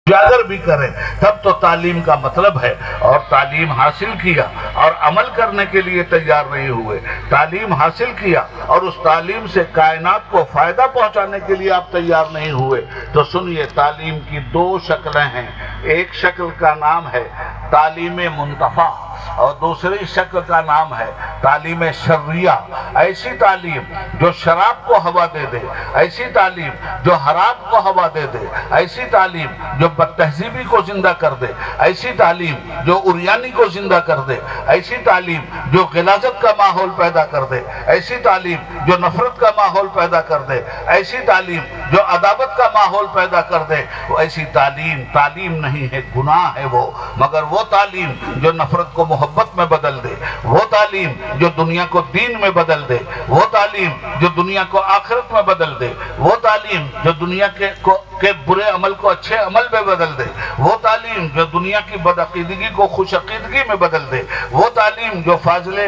اجاگر بھی کریں تب تو تعلیم کا مطلب ہے. اور تعلیم حاصل کیا اور عمل کرنے کے لیے تیار نہیں ہوئے. تعلیم حاصل کیا اور اس تعلیم سے کائنات کو فائدہ پہنچانے کے لیے آپ تیار نہیں ہوئے تو سنیے، تعلیم کی دو شکلیں ہیں. ایک شکل کا نام ہے تعلیم منتفع اور دوسری شکل کا نام ہے تعلیم شرعیہ. ایسی تعلیم جو شراب کو ہوا دے دے، ایسی تعلیم جو حرام کو ہوا دے دے، ایسی تعلیم جو بد تہذیبی کو زندہ کر دے، ایسی تعلیم جو عریانی کو زندہ کر دے، ایسی تعلیم جو غلاظت کا ماحول پیدا کر دے، ایسی تعلیم جو نفرت کا ماحول پیدا کر دے، ایسی تعلیم جو عداوت کا ماحول پیدا کر دے. وہ ایسی تعلیم نہیں ہے، گناہ ہے وہ. مگر وہ تعلیم جو نفرت کو محبت میں بدل دے، وہ تعلیم جو دنیا کو دین میں بدل دے، وہ تعلیم جو دنیا کو آخرت میں بدل دے، وہ تعلیم جو دنیا کے برے عمل کو اچھے عمل میں بدل دے، وہ تعلیم جو دنیا کی بدعقیدگی کو خوش عقیدگی میں بدل دے، وہ تعلیم جو فاضل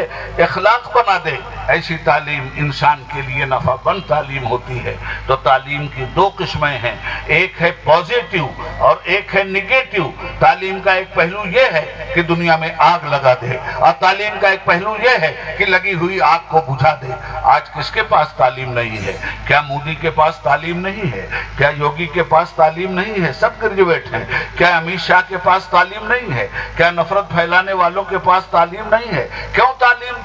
اخلاق بنا دے، ایسی تعلیم انسان کے لیے نفع بند تعلیم ہوتی ہے. تو تعلیم کی دو قسمیں ہیں، ایک ہے پازیٹیو اور ایک ہے نگیٹیو. تعلیم کا ایک پہلو یہ ہے کہ دنیا میں آگ لگا دے، اور تعلیم کا ایک پہلو یہ ہے کہ لگی ہوئی آگ کو بجھا دے. آج کس کے پاس تعلیم نہیں ہے؟ کیا مودی کے پاس تعلیم نہیں ہے؟ کیا یوگی کے پاس تعلیم نہیں ہے؟ سب گریجویٹ ہیں. کیا امت شاہ کے پاس تعلیم نہیں ہے؟ کیا نفرت پھیلانے والوں کے پاس تعلیم نہیں ہے؟ کیوں تعلیم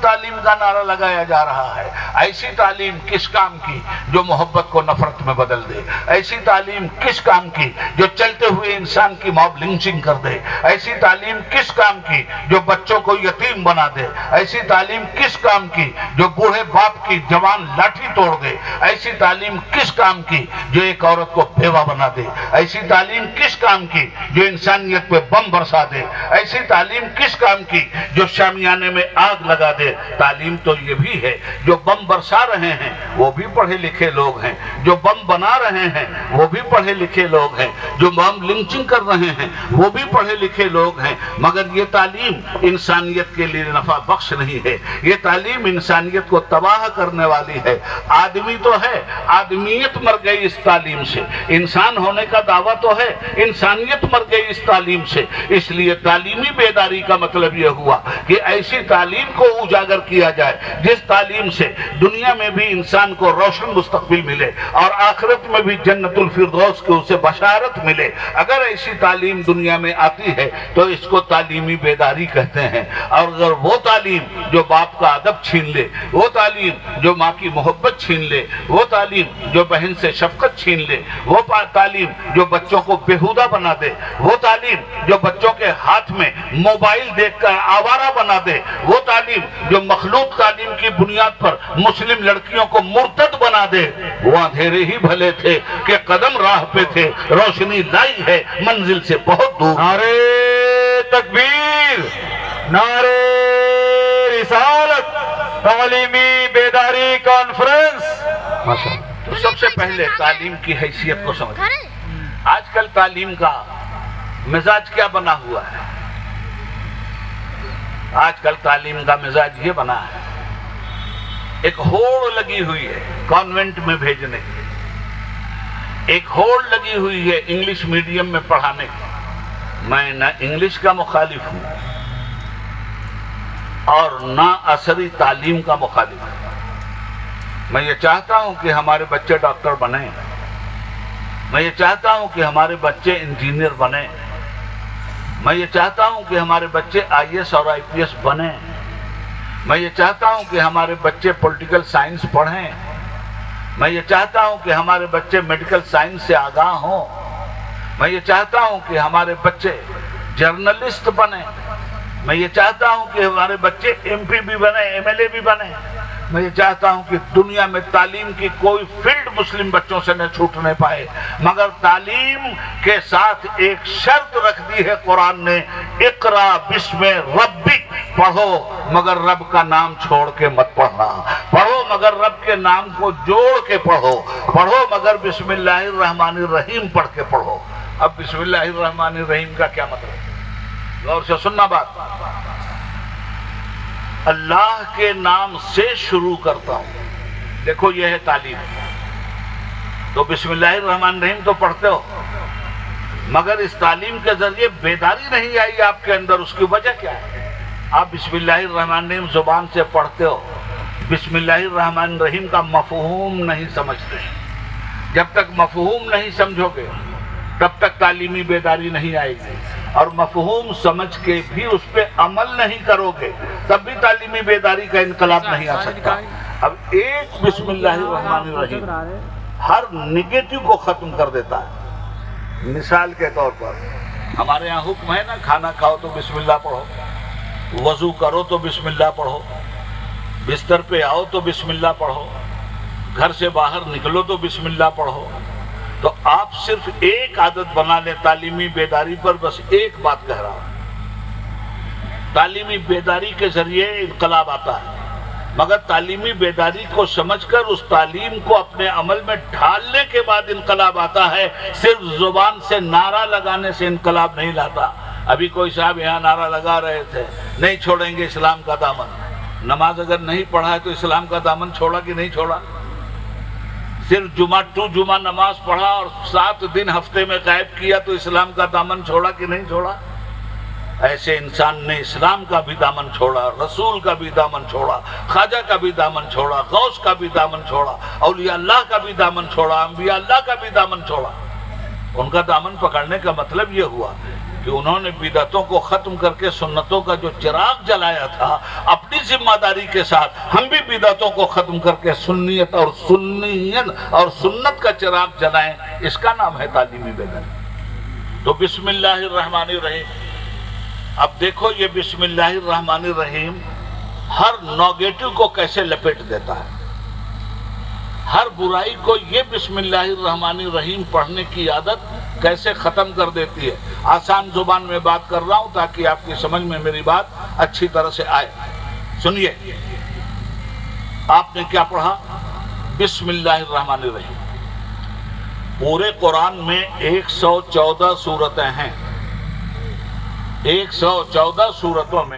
کا نعرہ لگایا جا رہا ہے؟ ایسی تعلیم کس کام کی جو محبت کو نفرت میں بدل دے؟ ایسی تعلیم کس کام کی جو چلتے ہوئے انسان کی موب لنچنگ کر دے؟ ایسی تعلیم کس کام کی جو بچوں کو یتیم بنا دے؟ ایسی تعلیم کس کام کی جو بوڑھے باپ کی جوان لاٹھی توڑ دے؟ ایسی تعلیم کس کام کی جو ایک عورت کو بیوہ بنا دے؟ ایسی تعلیم کس کام کی جو انسانیت پہ بم برسا دے؟ ایسی تعلیم کس کام کی جو شامیانے میں آگ لگا دے؟ تعلیم تو یہ بھی ہے، جو بم برسا رہے ہیں وہ بھی پڑھے لکھے لوگ ہیں، جو بم بنا رہے ہیں وہ بھی پڑھے لکھے لوگ ہیں، جو بم لنچنگ کر رہے ہیں وہ بھی پڑھے لکھے لوگ ہیں. مگر یہ تعلیم انسانیت کے لیے نفع بخش نہیں ہے، یہ تعلیم انسانیت کو تباہ کرنے والی ہے. آدمی تو ہے، آدمیت مر گئی اس تعلیم سے. انسان ہونے کا دعویٰ تو ہے، انسانیت مر گئی اس تعلیم سے. اس لیے تعلیمی بیداری کا مطلب یہ ہوا کہ ایسی تعلیم کو اجاگر کیا جائے جس تعلیم سے دنیا میں بھی انسان کو روشن مستقبل ملے اور آخرت میں بھی جنت الفردوس کے اسے بشارت ملے. اگر ایسی تعلیم دنیا میں آتی ہے تو اس کو تعلیمی بیداری کہتے ہیں. اور اگر وہ تعلیم جو باپ کا ادب چھین لے، وہ تعلیم جو ماں کی محبت چھین لے، وہ تعلیم جو بہن سے شفقت چھین لے، وہ تعلیم جو بچوں کو بےہودہ بنا دے، وہ تعلیم جو بچوں کے ہاتھ میں موبائل دیکھ کر آوارہ بنا دے، وہ تعلیم جو مخلوط تعلیم کی بنیاد پر مسلم لڑکیوں کو مرتد بنا دے، وہ اندھیرے ہی بھلے تھے کہ قدم راہ پہ تھے، روشنی لائی ہے منزل سے بہت دور. نعرے تکبیر، نعرے رسالت، تعلیمی بیداری کانفرنس. تو سب سے پہلے تعلیم کی حیثیت کو سمجھیں. آج کل تعلیم کا مزاج کیا بنا ہوا ہے؟ آج کل تعلیم کا مزاج یہ بنا ہے، ایک ہوڑ لگی ہوئی ہے کانوینٹ میں بھیجنے کی، ایک ہوڑ لگی ہوئی ہے انگلش میڈیم میں پڑھانے کی. میں نہ انگلش کا مخالف ہوں اور نہ عصری تعلیم کا مخالف ہوں. میں یہ چاہتا ہوں کہ ہمارے بچے ڈاکٹر بنیں، میں یہ چاہتا ہوں کہ ہمارے بچے انجینئر بنیں، میں یہ چاہتا ہوں کہ ہمارے بچے آئی ایس اور آئی پی ایس بنیں، میں یہ چاہتا ہوں کہ ہمارے بچے پولیٹیکل سائنس پڑھیں، میں یہ چاہتا ہوں کہ ہمارے بچے میڈیکل سائنس سے آگاہ ہوں، میں یہ چاہتا ہوں کہ ہمارے بچے جرنلسٹ بنیں، میں یہ چاہتا ہوں کہ ہمارے بچے ایم پی بھی بنیں، ایم ایل اے بھی بنیں. میں یہ چاہتا ہوں کہ دنیا میں تعلیم کی کوئی فیلڈ مسلم بچوں سے نہ چھوٹنے پائے. مگر تعلیم کے ساتھ ایک شرط رکھ دی ہے قرآن نے، اقرا بسم ربک، پڑھو مگر رب کا نام چھوڑ کے مت پڑھنا، پڑھو مگر رب کے نام کو جوڑ کے پڑھو، پڑھو مگر بسم اللہ الرحمن الرحیم پڑھ کے پڑھو. اب بسم اللہ الرحمن الرحیم کا کیا مطلب ہے؟ غور سے سننا بات. اللہ کے نام سے شروع کرتا ہوں. دیکھو یہ ہے تعلیم. تو بسم اللہ الرحمن الرحیم تو پڑھتے ہو، مگر اس تعلیم کے ذریعے بیداری نہیں آئی آپ کے اندر، اس کی وجہ کیا ہے؟ آپ بسم اللہ الرحمن الرحیم زبان سے پڑھتے ہو، بسم اللہ الرحمن الرحیم کا مفہوم نہیں سمجھتے۔ جب تک مفہوم نہیں سمجھو گے تب تک تعلیمی بیداری نہیں آئے گی، اور مفہوم سمجھ کے بھی اس پہ عمل نہیں کرو گے تب بھی تعلیمی بیداری کا انقلاب نہیں آ سکتا۔ اب ایک بسم اللہ الرحمن الرحیم ہر نگیٹو کو ختم کر دیتا ہے۔ مثال کے طور پر ہمارے یہاں حکم ہے نا، کھانا کھاؤ تو بسم اللہ پڑھو، وضو کرو تو بسم اللہ پڑھو، بستر پہ آؤ تو بسم اللہ پڑھو، گھر سے باہر نکلو تو بسم اللہ پڑھو۔ تو آپ صرف ایک عادت بنا لیں تعلیمی بیداری پر، بس ایک بات کہہ رہا ہوں، تعلیمی بیداری کے ذریعے انقلاب آتا ہے، مگر تعلیمی بیداری کو سمجھ کر اس تعلیم کو اپنے عمل میں ڈھالنے کے بعد انقلاب آتا ہے، صرف زبان سے نعرہ لگانے سے انقلاب نہیں لاتا۔ ابھی کوئی صاحب یہاں نعرہ لگا رہے تھے، نہیں چھوڑیں گے اسلام کا دامن۔ نماز اگر نہیں پڑھا ہے تو اسلام کا دامن چھوڑا کہ نہیں چھوڑا؟ صرف جمعہ نماز پڑھا اور 7 دن ہفتے میں غائب کیا تو اسلام کا دامن چھوڑا کہ نہیں چھوڑا؟ ایسے انسان نے اسلام کا بھی دامن چھوڑا، رسول کا بھی دامن چھوڑا، خواجہ کا بھی دامن چھوڑا، غوث کا بھی دامن چھوڑا، اولیاء اللہ کا بھی دامن چھوڑا، انبیاء اللہ کا بھی دامن چھوڑا۔ ان کا دامن پکڑنے کا مطلب یہ ہوا کہ انہوں نے بدعتوں کو ختم کر کے سنتوں کا جو چراغ جلایا تھا، اپنی ذمہ داری کے ساتھ ہم بھی بدعتوں کو ختم کر کے سنیت اور سنت کا چراغ جلائیں۔ اس کا نام ہے تعلیمی بیداری۔ تو بسم اللہ الرحمن الرحیم، اب دیکھو یہ بسم اللہ الرحمن الرحیم ہر نگیٹو کو کیسے لپیٹ دیتا ہے، ہر برائی کو یہ بسم اللہ الرحمن الرحیم پڑھنے کی عادت کیسے ختم کر دیتی ہے۔ آسان زبان میں بات کر رہا ہوں تاکہ آپ کی سمجھ میں میری بات اچھی طرح سے آئے۔ سنیے، آپ نے کیا پڑھا؟ بسم اللہ الرحمن الرحیم۔ پورے قرآن میں 114 سورتیں ہیں، 114 سورتوں میں